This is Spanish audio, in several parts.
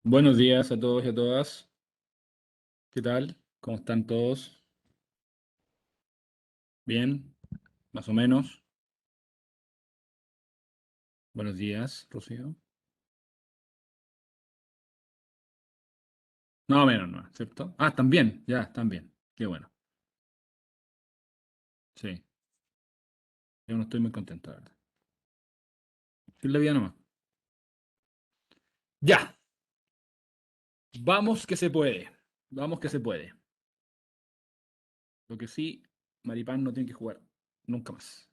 Buenos días a todos y a todas. ¿Qué tal? ¿Cómo están todos? ¿Bien? ¿Más o menos? Buenos días, Rocío. Más o menos, ¿no? ¿Cierto? Ah, también, ya, están bien. Qué bueno. Sí, yo no estoy muy contento, la verdad. Es la vida nomás. Ya, vamos que se puede. Vamos que se puede. Lo que sí, Maripán no tiene que jugar nunca más.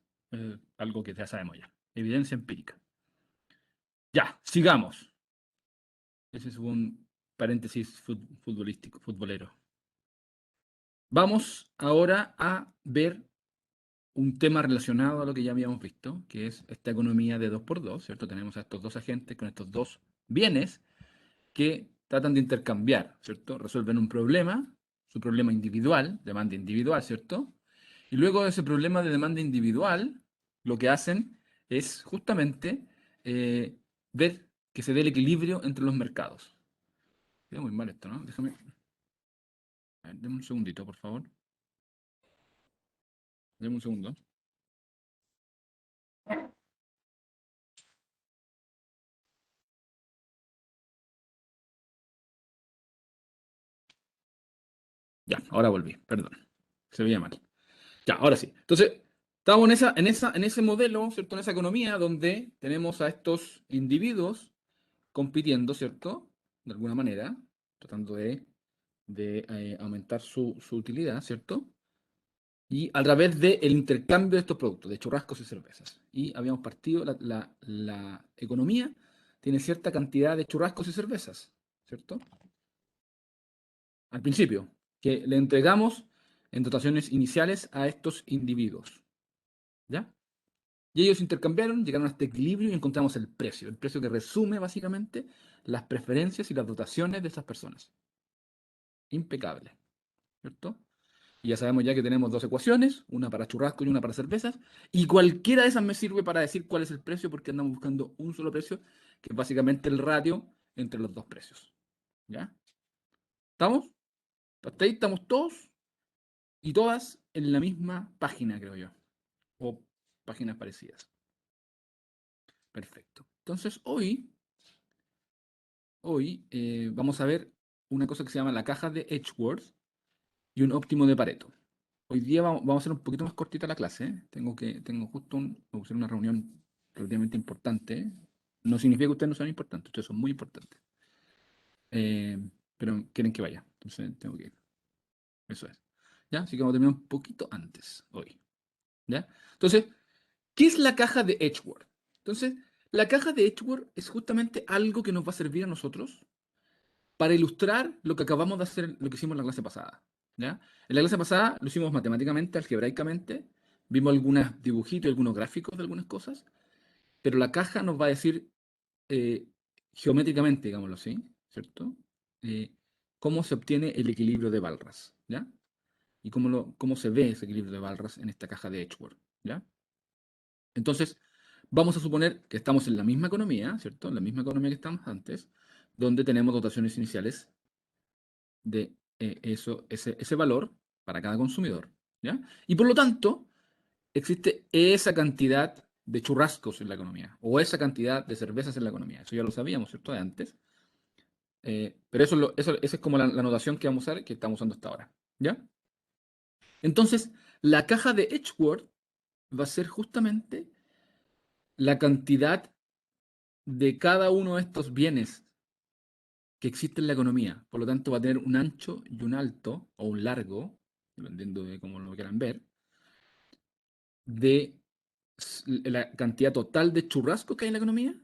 Algo que ya sabemos ya. Evidencia empírica. Ya, sigamos. Ese es un paréntesis futbolístico, futbolero. Vamos ahora a ver un tema relacionado a lo que ya habíamos visto, que es esta economía de dos por dos, ¿cierto? Tenemos a estos dos agentes con estos dos bienes que tratan de intercambiar, ¿cierto? Resuelven un problema, su problema individual, demanda individual, ¿cierto? Y luego de ese problema de demanda individual, lo que hacen es justamente ver que se dé el equilibrio entre los mercados. Queda muy mal esto, ¿no? Déjame, a ver, deme un segundito, por favor. Deme un segundo. Ya, ahora volví, perdón. Se veía mal. Ya, ahora sí. Entonces, estamos en ese modelo, ¿cierto? En esa economía donde tenemos a estos individuos compitiendo, ¿cierto? De alguna manera, tratando de aumentar su utilidad, ¿cierto? Y a través del intercambio de estos productos, de churrascos y cervezas. Y habíamos partido, la economía tiene cierta cantidad de churrascos y cervezas, ¿cierto? Al principio, que le entregamos en dotaciones iniciales a estos individuos, ¿ya? Y ellos intercambiaron, llegaron a este equilibrio y encontramos el precio que resume básicamente las preferencias y las dotaciones de estas personas. Impecable, ¿cierto? Y ya sabemos ya que tenemos dos ecuaciones, una para churrasco y una para cervezas, y cualquiera de esas me sirve para decir cuál es el precio porque andamos buscando un solo precio, que es básicamente el ratio entre los dos precios. ¿Ya? ¿Estamos? Hasta ahí estamos todos y todas en la misma página, creo yo, o páginas parecidas. Perfecto. Entonces, hoy vamos a ver una cosa que se llama la caja de Edgeworth y un óptimo de Pareto. Hoy día vamos a hacer un poquito más cortita la clase, ¿eh? Tengo justo me puse en una reunión relativamente importante, ¿eh? No significa que ustedes no sean importantes, ustedes son muy importantes. Eh, pero quieren que vaya, entonces tengo que ir. Eso es. ¿Ya? Así que vamos a terminar un poquito antes hoy. ¿Ya? Entonces, ¿qué es la caja de Edgeworth? Entonces, la caja de Edgeworth es justamente algo que nos va a servir a nosotros para ilustrar lo que acabamos de hacer, lo que hicimos en la clase pasada. ¿Ya? En la clase pasada lo hicimos matemáticamente, algebraicamente, vimos algunos dibujitos y algunos gráficos de algunas cosas, pero la caja nos va a decir eh, geométricamente, digámoslo así, ¿cierto? Eh, cómo se obtiene el equilibrio de Walras, ¿ya? Y cómo se ve ese equilibrio de Walras en esta caja de Edgeworth, ¿ya? Entonces, vamos a suponer que estamos en la misma economía, ¿cierto? En la misma economía que estamos antes, donde tenemos dotaciones iniciales de ese valor para cada consumidor, ¿ya? Y por lo tanto, existe esa cantidad de churrascos en la economía, o esa cantidad de cervezas en la economía. Eso ya lo sabíamos, ¿cierto? De antes. Pero esa es como la notación que vamos a usar, que estamos usando hasta ahora, ¿ya? Entonces, la caja de Edgeworth va a ser justamente la cantidad de cada uno de estos bienes que existe en la economía. Por lo tanto, va a tener un ancho y un alto, o un largo, dependiendo de cómo lo quieran ver, de la cantidad total de churrascos que hay en la economía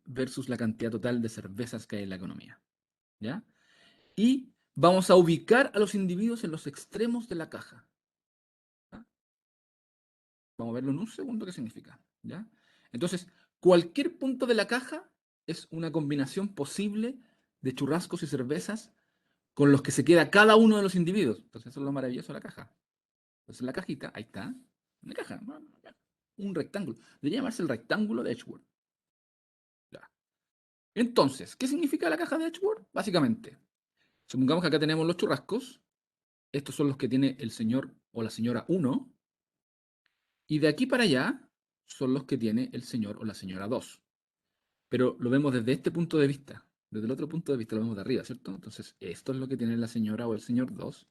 versus la cantidad total de cervezas que hay en la economía. ¿Ya? Y vamos a ubicar a los individuos en los extremos de la caja. ¿Ya? Vamos a verlo en un segundo qué significa. ¿Ya? Entonces, cualquier punto de la caja es una combinación posible de churrascos y cervezas con los que se queda cada uno de los individuos. Entonces, eso es lo maravilloso de la caja. Entonces, la cajita, ahí está, una caja, un rectángulo. Debería llamarse el rectángulo de Edgeworth. Ya. Entonces, ¿qué significa la caja de Edgeworth? Básicamente, supongamos que acá tenemos los churrascos. Estos son los que tiene el señor o la señora 1. Y de aquí para allá son los que tiene el señor o la señora 2. Pero lo vemos desde este punto de vista. Desde el otro punto de vista lo vemos de arriba, ¿cierto? Entonces, esto es lo que tiene la señora o el señor 2.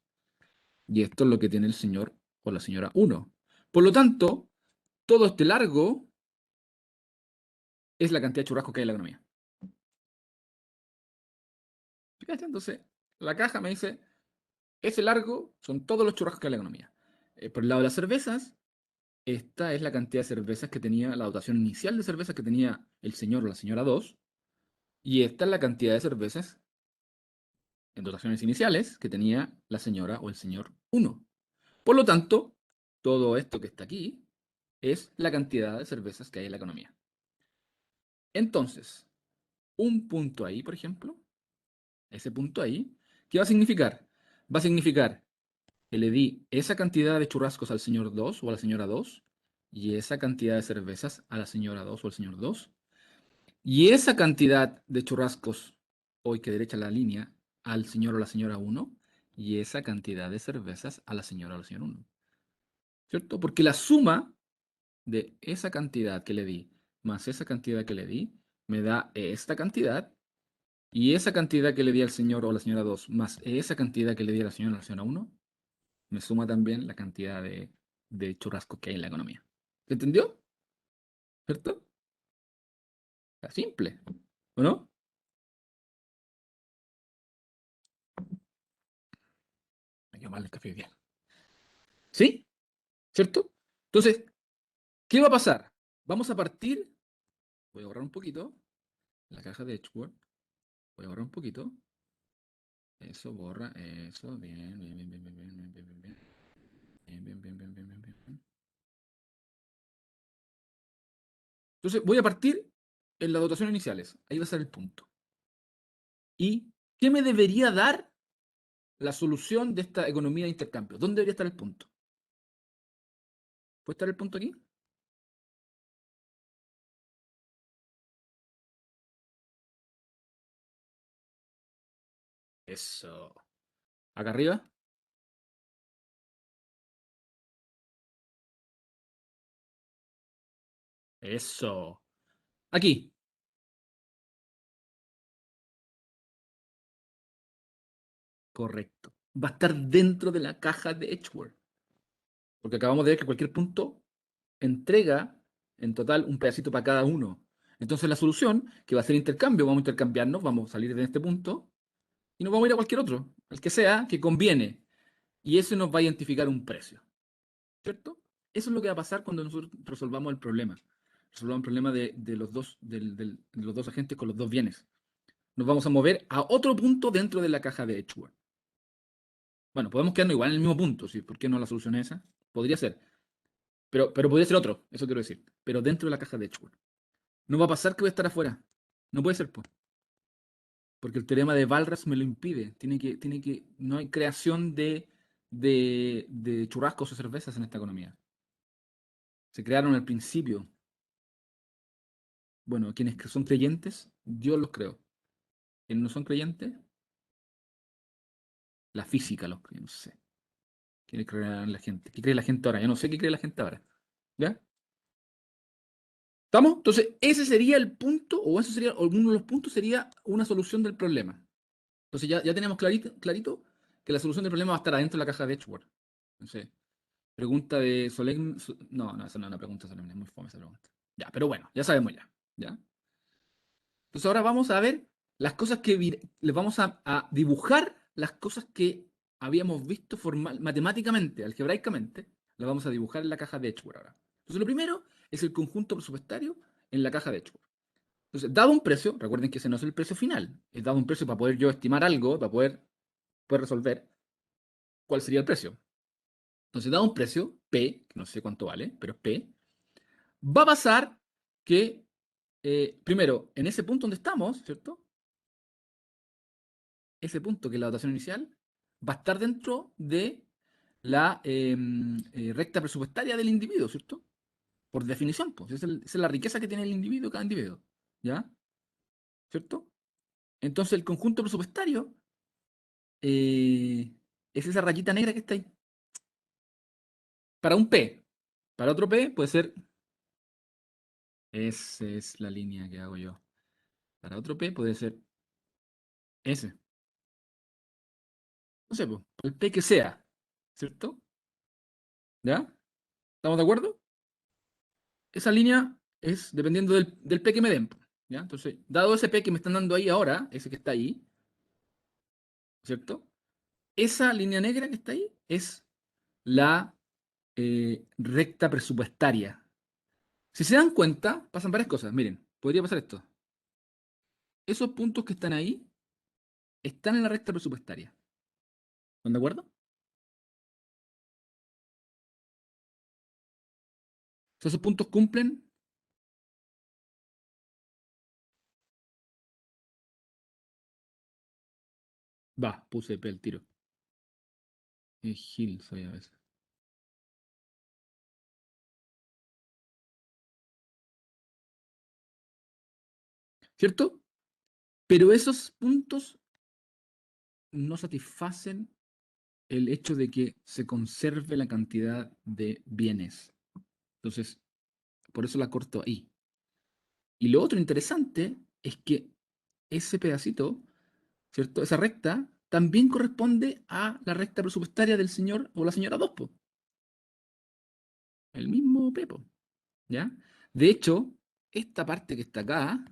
Y esto es lo que tiene el señor o la señora 1. Por lo tanto, todo este largo es la cantidad de churrascos que hay en la economía. Fíjate, entonces, la caja me dice, ese largo son todos los churrascos que hay en la economía. Por el lado de las cervezas, esta es la cantidad de cervezas que tenía, la dotación inicial de cervezas que tenía el señor o la señora 2. Y esta es la cantidad de cervezas en dotaciones iniciales que tenía la señora o el señor 1. Por lo tanto, todo esto que está aquí es la cantidad de cervezas que hay en la economía. Entonces, un punto ahí, por ejemplo, ese punto ahí, ¿qué va a significar? Va a significar que le di esa cantidad de churrascos al señor 2 o a la señora 2 y esa cantidad de cervezas a la señora 2 o al señor 2 y esa cantidad de churrascos, hoy que derecha la línea, al señor o la señora 1 y esa cantidad de cervezas a la señora o la señora 1. ¿Cierto? Porque la suma de esa cantidad que le di más esa cantidad que le di me da esta cantidad y esa cantidad que le di al señor o la señora 2 más esa cantidad que le di a la señora o la señora 1 me suma también la cantidad de churrascos que hay en la economía. ¿Se entendió? ¿Cierto? Está simple, ¿o no? Me quedo mal el café hoy día. ¿Sí? ¿Cierto? Entonces, ¿qué va a pasar? Vamos a partir, voy a borrar un poquito la caja de Edgeworth, voy a borrar un poquito, eso borra, eso, bien, bien, bien, bien, bien, bien, bien, bien, bien, bien, bien, bien, bien, bien, bien, bien, bien, bien. Entonces, voy a partir en las dotaciones iniciales, ahí va a ser el punto. ¿Y qué me debería dar la solución de esta economía de intercambio? ¿Dónde debería estar el punto? ¿Puede estar el punto aquí? Eso. ¿Acá arriba? Eso. Aquí. Correcto. Va a estar dentro de la caja de Edgeworth. Porque acabamos de ver que cualquier punto entrega en total un pedacito para cada uno. Entonces la solución, que va a ser intercambio, vamos a intercambiarnos, vamos a salir de este punto y nos vamos a ir a cualquier otro, el que sea, que conviene. Y eso nos va a identificar un precio. ¿Cierto? Eso es lo que va a pasar cuando nosotros resolvamos el problema. Resolvamos el problema de los dos, de los dos agentes con los dos bienes. Nos vamos a mover a otro punto dentro de la caja de Edgeworth. Bueno, podemos quedarnos igual en el mismo punto, ¿sí? ¿Por qué no la solución es esa? Podría ser, pero podría ser otro, eso quiero decir. Pero dentro de la caja de Edgeworth. No va a pasar que voy a estar afuera. No puede ser, pues. Porque el teorema de Walras me lo impide. No hay creación de churrascos o cervezas en esta economía. Se crearon al principio. Bueno, quienes son creyentes, Dios los creó. Quienes no son creyentes, la física los creó. No sé. ¿Qué cree la gente? ¿Qué cree la gente ahora? Yo no sé qué cree la gente ahora. ¿Ya? ¿Estamos? Entonces, ese sería el punto, o eso sería, o uno de los puntos sería una solución del problema. Entonces, ya tenemos clarito, clarito que la solución del problema va a estar adentro de la caja de Edgeworth. Entonces, pregunta de solemne. No, no, esa no es una pregunta solemne, es muy fome esa pregunta. Ya, pero bueno, ya sabemos ya. ¿Ya? Entonces ahora vamos a ver las cosas que les vamos a dibujar las cosas que habíamos visto matemáticamente, algebraicamente, las vamos a dibujar en la caja de Edgeworth ahora. Entonces lo primero es el conjunto presupuestario en la caja de Edgeworth. Entonces, dado un precio, recuerden que ese no es el precio final, es dado un precio para poder yo estimar algo, para poder resolver cuál sería el precio. Entonces, dado un precio, P, que no sé cuánto vale, pero es P, va a pasar que, primero, en ese punto donde estamos, ¿cierto? Ese punto, que es la dotación inicial, va a estar dentro de la recta presupuestaria del individuo, ¿cierto? Por definición, pues, esa es la riqueza que tiene el individuo, cada individuo, ¿ya? ¿cierto? Entonces el conjunto presupuestario eh, es esa rayita negra que está ahí. Para un P. Para otro P puede ser, esa es la línea que hago yo. Para otro P puede ser ese. No sé, pues, el P que sea, ¿cierto? ¿Ya? ¿Estamos de acuerdo? Esa línea es dependiendo del P que me den, pues, ¿ya? Entonces, dado ese P que me están dando ahí ahora, ese que está ahí, ¿cierto? Esa línea negra que está ahí es la recta presupuestaria. Si se dan cuenta, pasan varias cosas. Miren, podría pasar esto. Esos puntos que están ahí están en la recta presupuestaria. ¿Están de acuerdo? O sea, esos puntos cumplen. Va, puse P el tiro. Gil soy a veces. ¿Cierto? Pero esos puntos no satisfacen el hecho de que se conserve la cantidad de bienes. Entonces, por eso la corto ahí. Y lo otro interesante es que ese pedacito, ¿cierto? Esa recta también corresponde a la recta presupuestaria del señor o la señora Dospo. El mismo Pepo, ¿ya? De hecho, esta parte que está acá,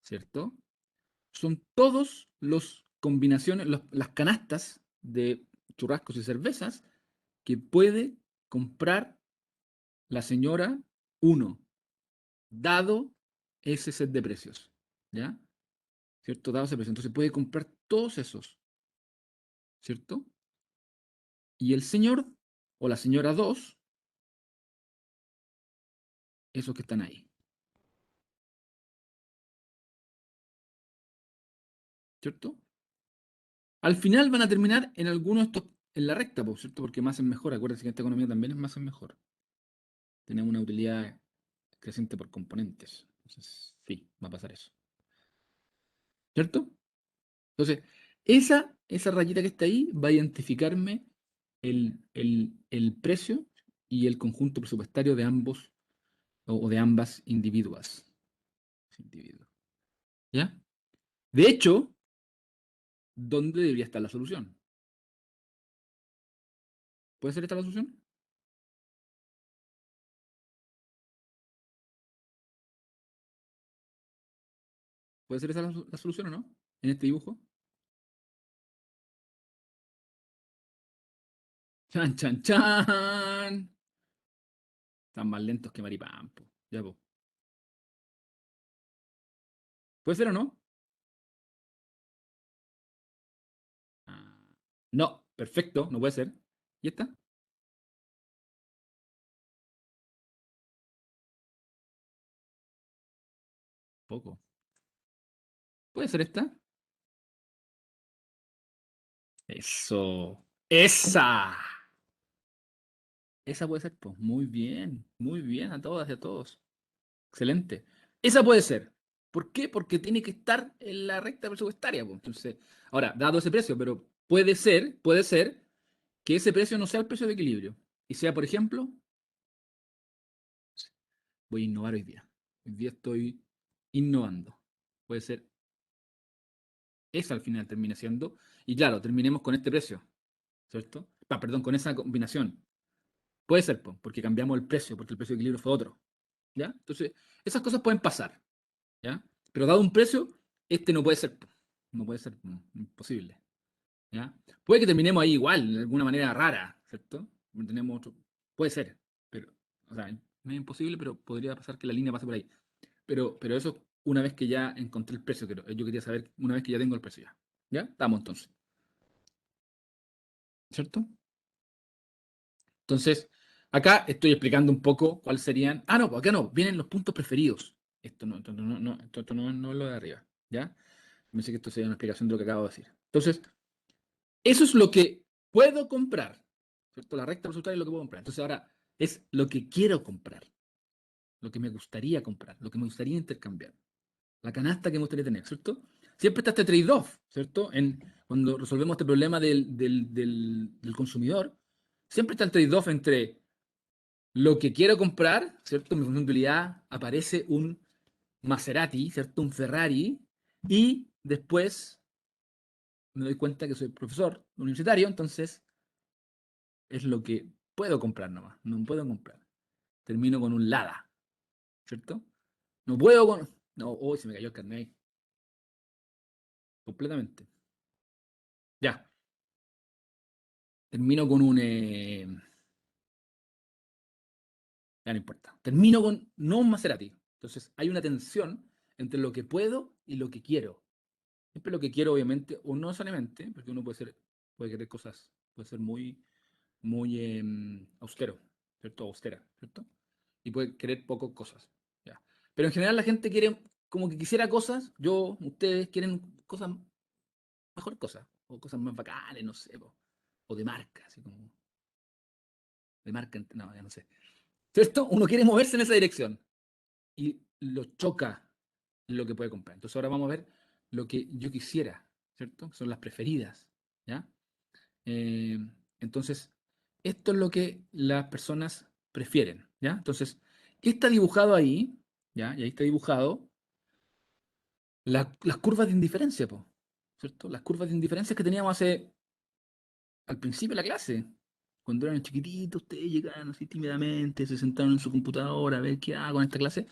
¿cierto? Son todos los combinaciones, las canastas de churrascos y cervezas que puede comprar la señora uno, dado ese set de precios, ¿ya? ¿Cierto? Dado ese precio. Entonces puede comprar todos esos, ¿cierto? Y el señor o la señora 2, esos que están ahí, ¿cierto? Al final van a terminar en alguno de estos, en la recta, ¿cierto? Porque más es mejor. Acuérdense que esta economía también es más es mejor. Tenemos una utilidad creciente por componentes. Entonces, sí, va a pasar eso. ¿Cierto? Entonces, esa rayita que está ahí va a identificarme el precio y el conjunto presupuestario de ambos o de ambas individuas. Individuos. ¿Ya? De hecho, ¿dónde debería estar la solución? ¿Puede ser esta la solución? ¿Puede ser esa la solución o no? En este dibujo. ¡Chan, chan, chan! Están más lentos que Maripampo. Ya, po. ¿Puede ser o no? Ah, no, perfecto, no puede ser. ¿Y esta? Poco. ¿Puede ser esta? Eso. ¡Esa! Esa puede ser, pues. Muy bien a todas y a todos. Excelente. Esa puede ser. ¿Por qué? Porque tiene que estar en la recta presupuestaria, pues. Entonces, ahora, dado ese precio, pero puede ser que ese precio no sea el precio de equilibrio. Y sea, por ejemplo, voy a innovar hoy día. Hoy día estoy innovando. Puede ser esa al final termina siendo. Y claro, terminemos con este precio, ¿cierto? Perdón, con esa combinación. Puede ser, po, porque cambiamos el precio, porque el precio de equilibrio fue otro. ¿Ya? Entonces, esas cosas pueden pasar. ¿Ya? Pero dado un precio, este no puede ser, po. No puede ser, imposible. ¿Ya? Puede que terminemos ahí igual, de alguna manera rara, ¿cierto? Tenemos otro. Puede ser, pero, o sea, no es imposible, pero podría pasar que la línea pase por ahí. Pero eso una vez que ya encontré el precio, yo quería saber una vez que ya tengo el precio ya. ¿Ya? Estamos entonces. ¿Cierto? Entonces, acá estoy explicando un poco cuáles serían. Ah, no, pues acá no, vienen los puntos preferidos. Esto no es lo de arriba. ¿Ya? Pensé que esto sería una explicación de lo que acabo de decir. Entonces, eso es lo que puedo comprar. ¿Cierto? La recta resultados es lo que puedo comprar. Entonces, ahora es lo que quiero comprar, lo que me gustaría comprar, lo que me gustaría intercambiar. la canasta que me gustaría tener, ¿cierto? Siempre está este trade-off, ¿cierto? Cuando resolvemos este problema del consumidor, siempre está el trade-off entre lo que quiero comprar, ¿cierto? En mi función de utilidad aparece un Maserati, ¿cierto? Un Ferrari, y después me doy cuenta que soy profesor universitario, entonces es lo que puedo comprar nomás, no puedo comprar. Termino con un Lada, ¿cierto? No puedo con... No, hoy se me cayó el carnet ahí, completamente. Ya, termino con un... ya no importa. Termino con no un Maserati. Entonces hay una tensión entre lo que puedo y lo que quiero. Siempre lo que quiero, obviamente, o no necesariamente, porque uno puede querer cosas, puede ser muy austero, ¿cierto? Austera, ¿cierto? Y puede querer pocas cosas. ¿Ya? Pero en general la gente quiere, como que quisiera cosas, ustedes quieren cosas, mejor cosas, o cosas más bacanas, no sé, o de marca, así como, de marca, no, ya no sé. ¿Cierto? Uno quiere moverse en esa dirección y lo choca lo que puede comprar. Entonces ahora vamos a ver lo que yo quisiera, ¿cierto? Son las preferidas, ¿ya? Eh, entonces, esto es lo que las personas prefieren, ¿ya? Entonces, ¿qué está dibujado ahí? ¿Ya? Y ahí está dibujado las curvas de indiferencia, po, ¿cierto? Las curvas de indiferencia que teníamos al principio de la clase. Cuando eran chiquititos, ustedes llegaban así tímidamente, se sentaron en su computadora a ver qué hago en esta clase,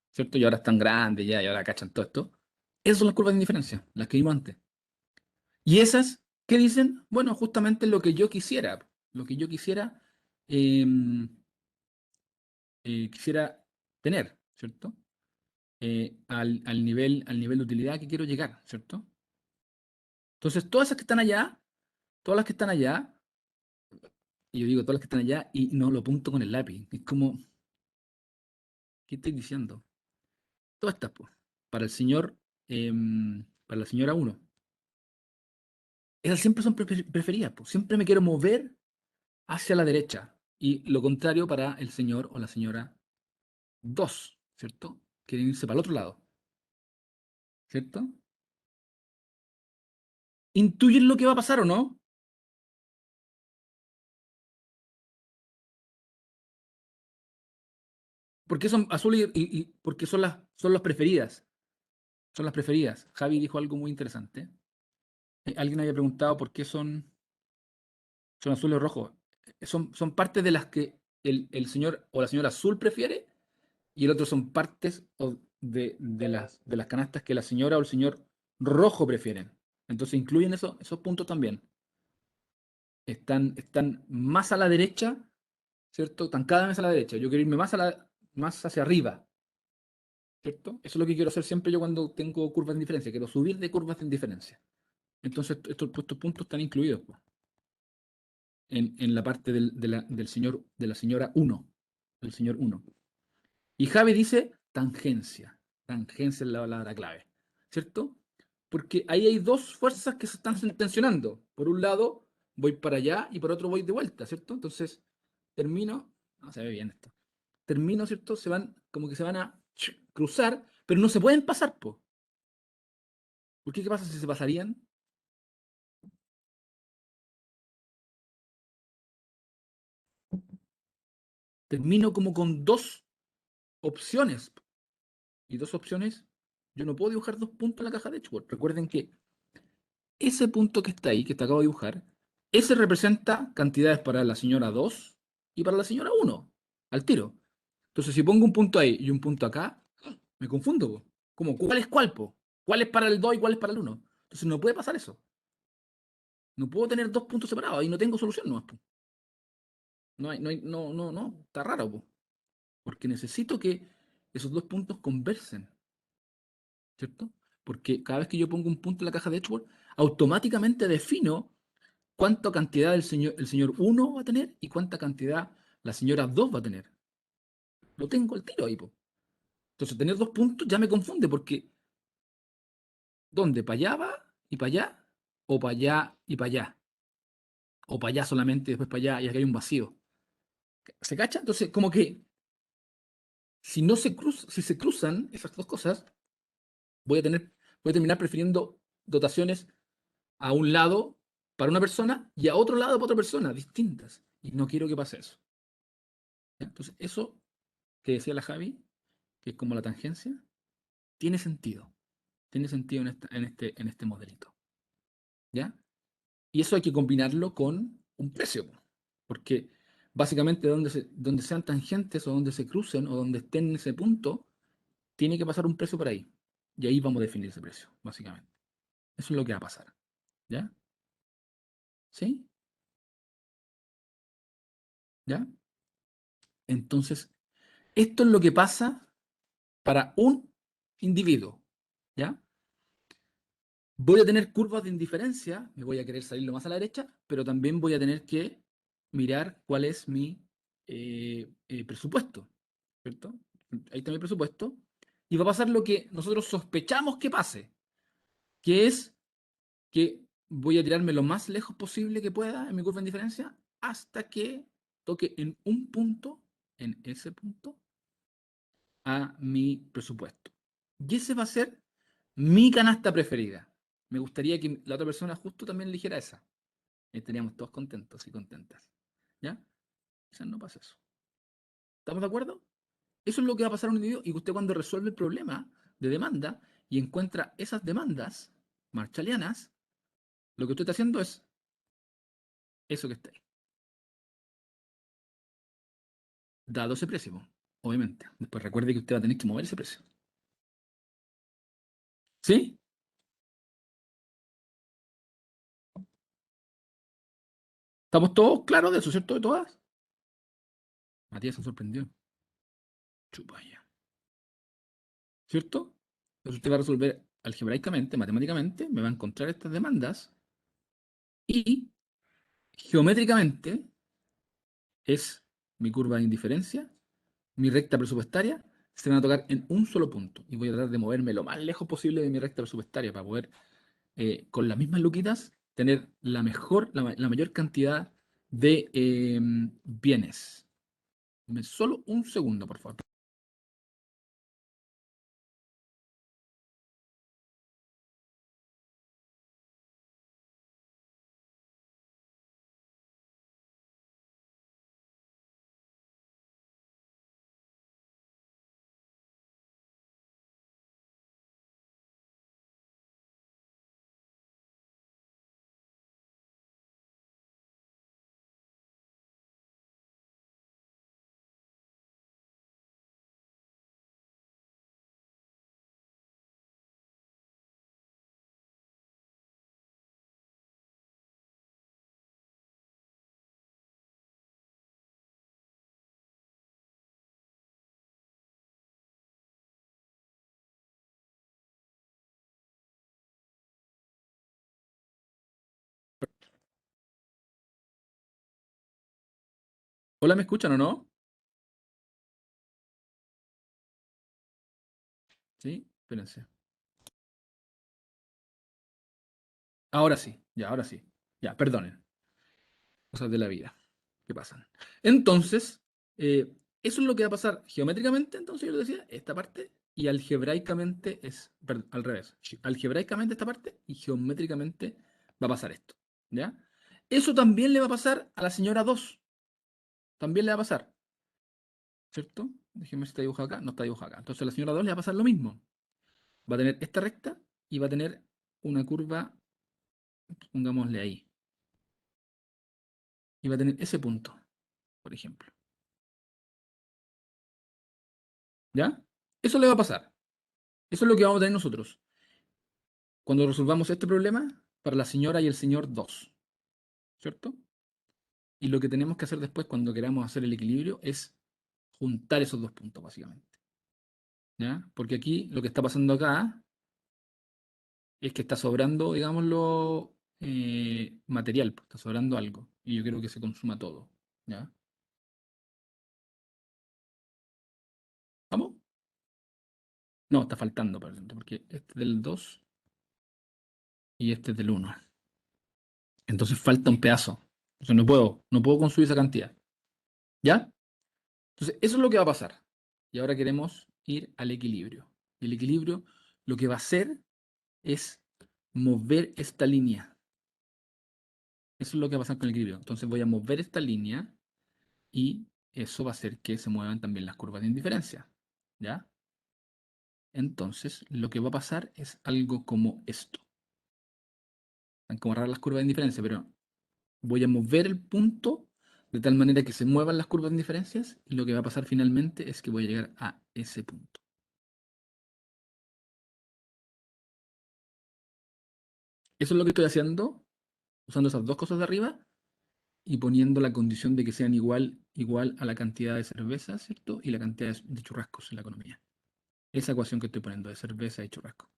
¿cierto? Y ahora están grandes ya, y ahora cachan todo esto. Esas son las curvas de indiferencia, las que vimos antes. Y esas, ¿qué dicen? Bueno, justamente lo que yo quisiera, lo que yo em, quisiera tener, ¿cierto? Al nivel de utilidad que quiero llegar, ¿cierto? Entonces, todas esas que están allá, todas las que están allá, y yo digo todas las que están allá y no lo apunto con el lápiz. Es como, ¿qué estoy diciendo? Todas estas, pues, para el señor, para la señora uno. Esas siempre son preferidas, pues. Siempre me quiero mover hacia la derecha. Y lo contrario para el señor o la señora 2, ¿cierto? Quieren irse para el otro lado, ¿cierto? ¿Intuyen lo que va a pasar o no? Porque son azul y porque son las preferidas. Son las preferidas. Javi dijo algo muy interesante. Alguien había preguntado por qué son azules o rojos. Son partes de las que el señor o la señora azul prefiere y el otro son partes de las canastas que la señora o el señor rojo prefieren. Entonces incluyen esos puntos también. Están más a la derecha, ¿cierto? Están cada vez a la derecha. Yo quiero irme más hacia arriba, ¿cierto? Eso es lo que quiero hacer siempre yo cuando tengo curvas de indiferencia. Quiero subir de curvas de indiferencia. Entonces estos puntos están incluidos, pues, en la parte del señor, de la señora uno, del señor uno. Y Javi dice tangencia. Tangencia es la palabra clave, ¿cierto? Porque ahí hay dos fuerzas que se están tensionando. Por un lado, voy para allá y por otro voy de vuelta, ¿cierto? Entonces, termino, no se ve bien esto. Termino, ¿cierto? Como que se van a cruzar, pero no se pueden pasar, po. ¿Por qué? ¿Qué pasa si se pasarían? Termino como con dos opciones. Y dos opciones, yo no puedo dibujar dos puntos en la caja de Edgeworth. Recuerden que ese punto que está ahí, que te acabo de dibujar, ese representa cantidades para la señora 2 y para la señora uno al tiro. Entonces, si pongo un punto ahí y un punto acá, me confundo, po. Como, ¿cuál es cuál, po? ¿Cuál es para el 2 y cuál es para el uno? Entonces, no puede pasar eso. No puedo tener dos puntos separados, ahí no tengo solución nomás, po. No, está raro, po. Porque necesito que esos dos puntos conversen, ¿cierto? Porque cada vez que yo pongo un punto en la caja de Edgeworth, automáticamente defino cuánta cantidad el señor uno va a tener y cuánta cantidad la señora 2 va a tener. Lo tengo al tiro ahí, po. Entonces, tener dos puntos ya me confunde porque ¿dónde? ¿Para allá va y para allá? ¿O para allá y para allá? ¿O para allá solamente y después para allá y acá hay un vacío? ¿Se cacha? Entonces, como que si se cruzan esas dos cosas, Voy a tener, voy a terminar prefiriendo dotaciones a un lado para una persona y a otro lado para otra persona, distintas. Y no quiero que pase eso. ¿Ya? Entonces, eso que decía la Javi, que es como la tangencia, tiene sentido. Tiene sentido en este modelito. ¿Ya? Y eso hay que combinarlo con un precio. Porque básicamente donde sean tangentes o donde se crucen o donde estén en ese punto, tiene que pasar un precio por ahí. Y ahí vamos a definir ese precio, básicamente. Eso es lo que va a pasar. ¿Ya? ¿Sí? ¿Ya? Entonces, esto es lo que pasa para un individuo. ¿Ya? Voy a tener curvas de indiferencia, me voy a querer salir lo más a la derecha, pero también voy a tener que mirar cuál es mi presupuesto, ¿cierto? Ahí está mi presupuesto. Y va a pasar lo que nosotros sospechamos que pase, que es que voy a tirarme lo más lejos posible que pueda en mi curva de indiferencia hasta que toque en un punto, en ese punto, a mi presupuesto. Y ese va a ser mi canasta preferida. Me gustaría que la otra persona justo también eligiera esa. Y estaríamos todos contentos y contentas. ¿Ya? Quizás no pasa eso. ¿Estamos de acuerdo? Eso es lo que va a pasar a un individuo y usted cuando resuelve el problema de demanda y encuentra esas demandas marshallianas, lo que usted está haciendo es eso que está ahí. Dado ese precio, obviamente. Después recuerde que usted va a tener que mover ese precio. ¿Sí? ¿Estamos todos claros de eso, cierto? ¿De todas? Matías se sorprendió. Chupaya. ¿Cierto? Entonces usted va a resolver algebraicamente, matemáticamente, me va a encontrar estas demandas y geométricamente es mi curva de indiferencia, mi recta presupuestaria, se van a tocar en un solo punto. Y voy a tratar de moverme lo más lejos posible de mi recta presupuestaria para poder, con las mismas luquitas, tener la mayor cantidad de bienes. Solo un segundo, por favor. Hola, ¿me escuchan o no? Sí, espérense. Ahora sí, ya, ahora sí. Ya, perdonen. Cosas de la vida que pasan. Entonces, eso es lo que va a pasar geométricamente, entonces yo le decía, esta parte, y algebraicamente es, perdón, al revés. Algebraicamente esta parte y geométricamente va a pasar esto. ¿Ya? Eso también le va a pasar a la señora 2. También le va a pasar, ¿cierto? Déjenme ver si está dibujado acá. No está dibujado acá. Entonces a la señora 2 le va a pasar lo mismo. Va a tener esta recta y va a tener una curva, pongámosle ahí. Y va a tener ese punto, por ejemplo. ¿Ya? Eso le va a pasar. Eso es lo que vamos a tener nosotros cuando resolvamos este problema para la señora y el señor 2, ¿cierto? Y lo que tenemos que hacer después cuando queramos hacer el equilibrio es juntar esos dos puntos, básicamente. ¿Ya? Porque aquí lo que está pasando acá es que está sobrando, digámoslo, material, pues, está sobrando algo. Y yo quiero que se consuma todo. ¿Ya? ¿Vamos? No, está faltando, por ejemplo, porque este es del 2 y este es del 1. Entonces falta un pedazo. Entonces no puedo consumir esa cantidad. ¿Ya? Entonces, eso es lo que va a pasar. Y ahora queremos ir al equilibrio. Y el equilibrio lo que va a hacer es mover esta línea. Eso es lo que va a pasar con el equilibrio. Entonces voy a mover esta línea y eso va a hacer que se muevan también las curvas de indiferencia. ¿Ya? Entonces, lo que va a pasar es algo como esto. Van como raras las curvas de indiferencia, pero voy a mover el punto de tal manera que se muevan las curvas de indiferencias y lo que va a pasar finalmente es que voy a llegar a ese punto. Eso es lo que estoy haciendo, usando esas dos cosas de arriba y poniendo la condición de que sean igual a la cantidad de cervezas, ¿cierto? Y la cantidad de churrascos en la economía. Esa ecuación que estoy poniendo de cerveza y churrasco.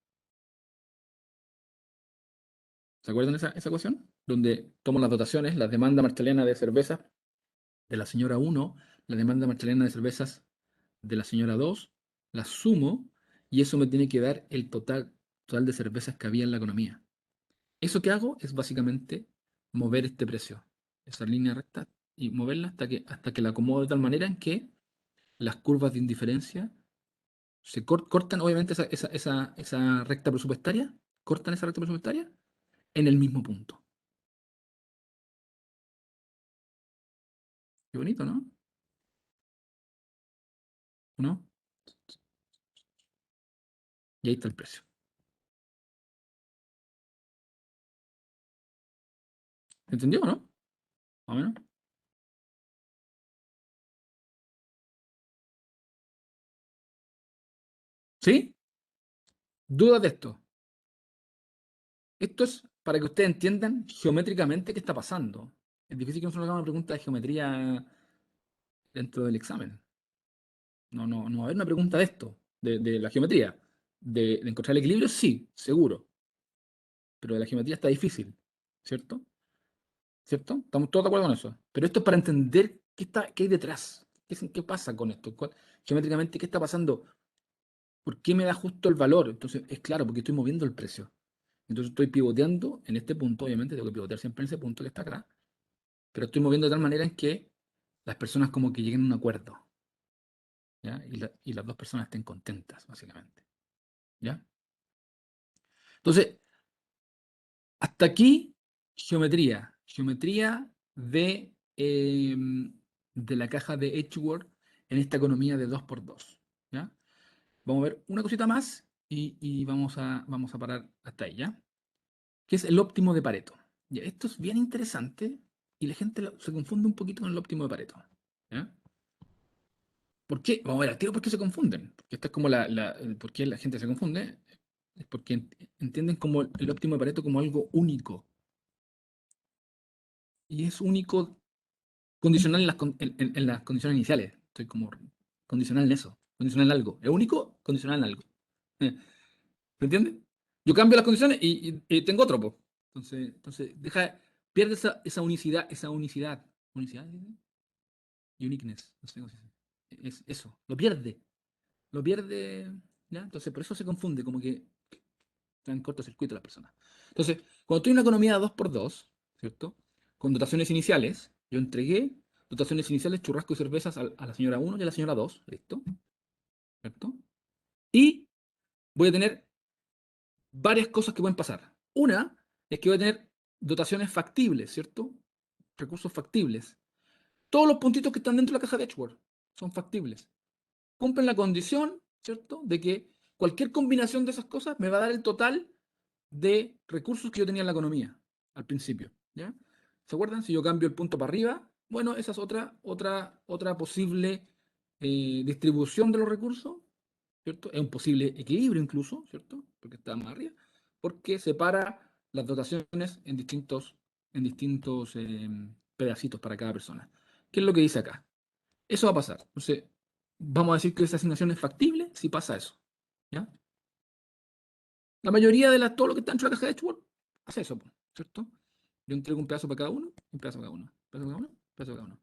¿Se acuerdan esa ecuación? Donde tomo las dotaciones, la demanda marchaliana de cerveza de la señora 1, la demanda marchaliana de cervezas de la señora 2, las sumo y eso me tiene que dar el total de cervezas que había en la economía. Eso que hago es básicamente mover este precio, esa línea recta, y moverla hasta que la acomodo de tal manera en que las curvas de indiferencia se cortan, obviamente, esa recta presupuestaria, cortan esa recta presupuestaria en el mismo punto. Qué bonito, ¿no? ¿No? Y ahí está el precio. ¿Entendió o no? Más o menos. ¿Sí? ¿Dudas de esto? Esto es para que ustedes entiendan geométricamente qué está pasando. Es difícil que nosotros hagamos una pregunta de geometría dentro del examen. No va a haber una pregunta de esto, de la geometría. De encontrar el equilibrio, sí, seguro. Pero de la geometría está difícil, ¿cierto? ¿Cierto? Estamos todos de acuerdo con eso. Pero esto es para entender qué hay detrás. ¿Qué pasa con esto? Geométricamente, ¿qué está pasando? ¿Por qué me da justo el valor? Entonces, es claro, porque estoy moviendo el precio. Entonces estoy pivoteando en este punto, obviamente tengo que pivotear siempre en ese punto que está acá, pero estoy moviendo de tal manera en que las personas como que lleguen a un acuerdo, ¿ya? Y las dos personas estén contentas, básicamente, ¿ya? Entonces, hasta aquí, geometría de la caja de Edgeworth en esta economía de 2x2, ¿ya? Vamos a ver una cosita más y vamos a parar hasta ahí, ¿ya? Que es el óptimo de Pareto. Ya, esto es bien interesante y la gente se confunde un poquito con el óptimo de Pareto, ¿ya? ¿Por qué? Vamos a ver al tiro por qué se confunden. Porque esta es como por qué la gente se confunde. Es porque entienden como el óptimo de Pareto como algo único. Y es único condicional en las condiciones iniciales. Estoy como condicional en eso. Condicional en algo. Es único, condicional en algo. ¿Se entiende? Yo cambio las condiciones y tengo otro, po. Entonces pierde esa unicidad, unicidad, ¿sí? Uniqueness, no sé cómo se dice. Es eso, lo pierde, ¿ya? Entonces por eso se confunde, como que está en cortocircuito la persona. Entonces, cuando estoy en una economía de 2x2, ¿cierto? Con dotaciones iniciales, yo entregué dotaciones iniciales, churrasco y cervezas a la señora 1 y a la señora 2, ¿listo? ¿Cierto? Y voy a tener varias cosas que pueden pasar. Una es que voy a tener dotaciones factibles, ¿cierto? Recursos factibles. Todos los puntitos que están dentro de la caja de Edgeworth son factibles. Cumplen la condición, ¿cierto? De que cualquier combinación de esas cosas me va a dar el total de recursos que yo tenía en la economía al principio, ¿ya? ¿Se acuerdan? Si yo cambio el punto para arriba, bueno, esa es otra posible distribución de los recursos, ¿cierto? Es un posible equilibrio incluso, ¿cierto? Porque está más arriba, porque separa las dotaciones en distintos pedacitos para cada persona. ¿Qué es lo que dice acá? Eso va a pasar. Entonces, vamos a decir que esa asignación es factible si pasa eso, ¿ya? La mayoría todo lo que está dentro de la caja de Edgeworth hace eso, po, ¿cierto? Yo entrego un pedazo para cada uno, un pedazo para cada uno, un pedazo para cada uno, un pedazo para cada uno.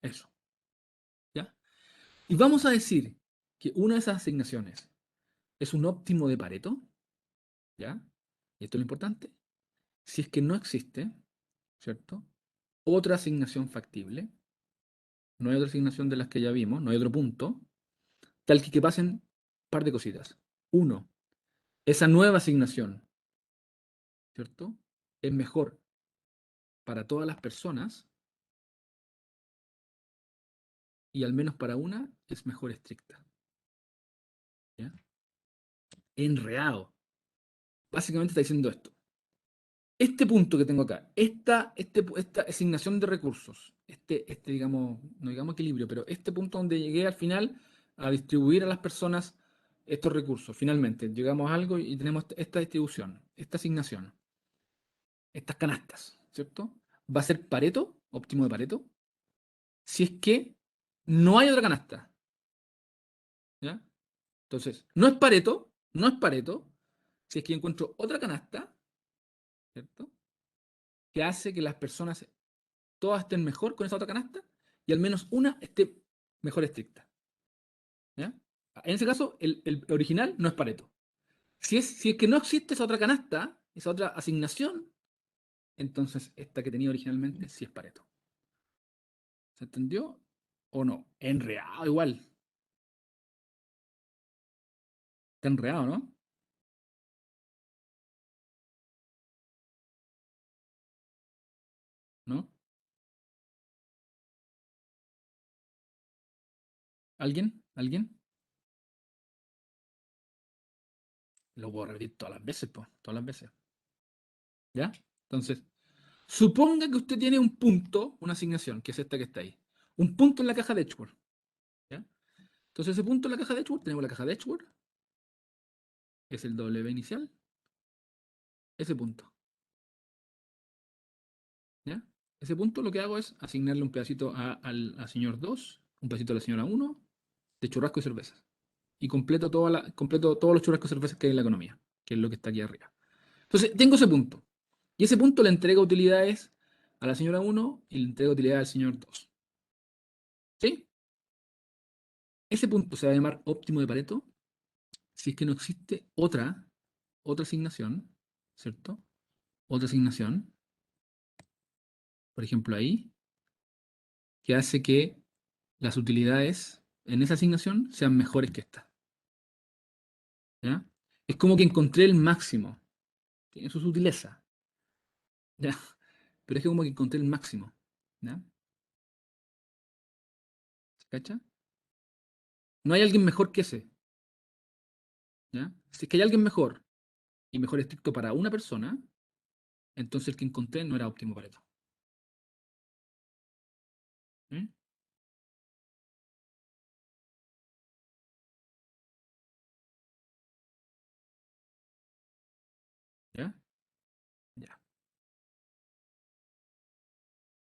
Eso, ¿ya? Y vamos a decir que una de esas asignaciones es un óptimo de Pareto, ¿ya? Y esto es lo importante. Si es que no existe, ¿cierto? Otra asignación factible, no hay otra asignación de las que ya vimos, no hay otro punto, tal que pasen un par de cositas. Uno, esa nueva asignación, ¿cierto? Es mejor para todas las personas y al menos para una es mejor estricta. ¿Ya? Enredado. Básicamente está diciendo esto. Este punto que tengo acá, esta asignación de recursos, digamos, no digamos equilibrio, pero este punto donde llegué al final a distribuir a las personas estos recursos, finalmente, llegamos a algo y tenemos esta distribución, esta asignación, estas canastas, ¿cierto? Va a ser Pareto, óptimo de Pareto, si es que no hay otra canasta, ¿ya? Entonces, no es Pareto, si es que encuentro otra canasta, ¿cierto? Que hace que las personas todas estén mejor con esa otra canasta y al menos una esté mejor estricta. ¿Ya? En ese caso, el original no es Pareto. Si es que no existe esa otra canasta, esa otra asignación, entonces esta que tenía originalmente sí es Pareto. ¿Se entendió o no? Enredado igual. Está enredado, ¿no? ¿No? ¿Alguien? ¿Alguien? Lo puedo repetir todas las veces, pues, todas las veces. ¿Ya? Entonces, suponga que usted tiene un punto, una asignación, que es esta que está ahí. Un punto en la caja de Edgeworth. ¿Ya? Entonces, ese punto en la caja de Edgeworth, tenemos la caja de Edgeworth, es el W inicial, ese punto. ¿Ya? Ese punto lo que hago es asignarle un pedacito al señor 2, un pedacito a la señora 1, de churrasco y cervezas. Y completo todos los churrascos y cervezas que hay en la economía, que es lo que está aquí arriba. Entonces, tengo ese punto. Y ese punto le entrega utilidades a la señora 1 y le entrega utilidades al señor 2. ¿Sí? Ese punto se va a llamar óptimo de Pareto si es que no existe otra asignación, ¿cierto? Otra asignación, por ejemplo ahí, que hace que las utilidades en esa asignación sean mejores que esta. ¿Ya? Es como que encontré el máximo. Tiene su sutileza. ¿Ya? Pero es que como que encontré el máximo. ¿Ya? ¿Se cacha? No hay alguien mejor que ese. ¿Ya? Si es que hay alguien mejor y mejor estricto para una persona, entonces el que encontré no era óptimo para esto. ¿Mm? ¿Ya? Ya,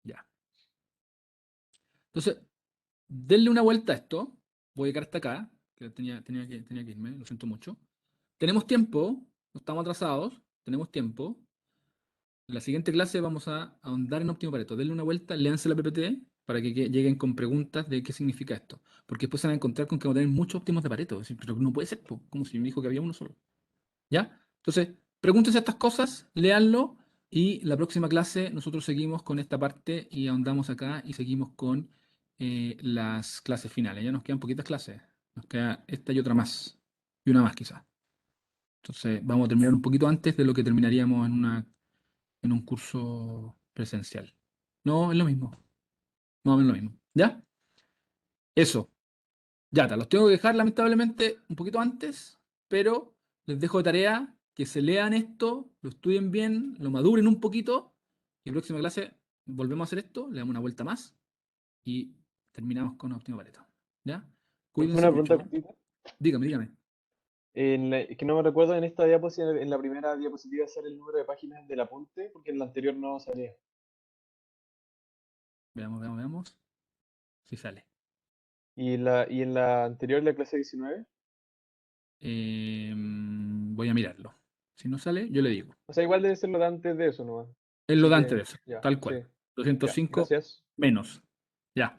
ya. Entonces, denle una vuelta a esto. Voy a llegar hasta acá, que tenía que irme, lo siento mucho. Tenemos tiempo, no estamos atrasados, tenemos tiempo. En la siguiente clase vamos a ahondar en óptimo Pareto. Denle una vuelta, léanse la PPT para que lleguen con preguntas de qué significa esto. Porque después se van a encontrar con que vamos a tener muchos óptimos de Pareto. Es decir, pero no puede ser, po, como si me dijo que había uno solo. ¿Ya? Entonces, pregúntense estas cosas, léanlo y la próxima clase nosotros seguimos con esta parte y ahondamos acá y seguimos con las clases finales. Ya nos quedan poquitas clases. Nos queda esta y otra más. Y una más quizás. Entonces, vamos a terminar un poquito antes de lo que terminaríamos en un curso presencial. No, es lo mismo. No, es lo mismo. ¿Ya? Eso. Ya, te los tengo que dejar lamentablemente un poquito antes, pero les dejo de tarea que se lean esto, lo estudien bien, lo maduren un poquito y en la próxima clase volvemos a hacer esto, le damos una vuelta más y terminamos con óptimo Pareto. ¿Ya? Cuídense Una pregunta mucho. cortita. Dígame, dígame. Es que no me recuerdo en esta diapositiva, en la primera diapositiva hacer el número de páginas del apunte, porque en la anterior no salía. Veamos, veamos, veamos. Si sale. Y en la anterior, la clase 19. Voy a mirarlo. Si no sale, yo le digo. O sea, igual debe ser lo de antes de eso nomás. Es lo Así de antes que, de eso, ya, tal sí, cual. ya, 205 gracias. menos. Ya.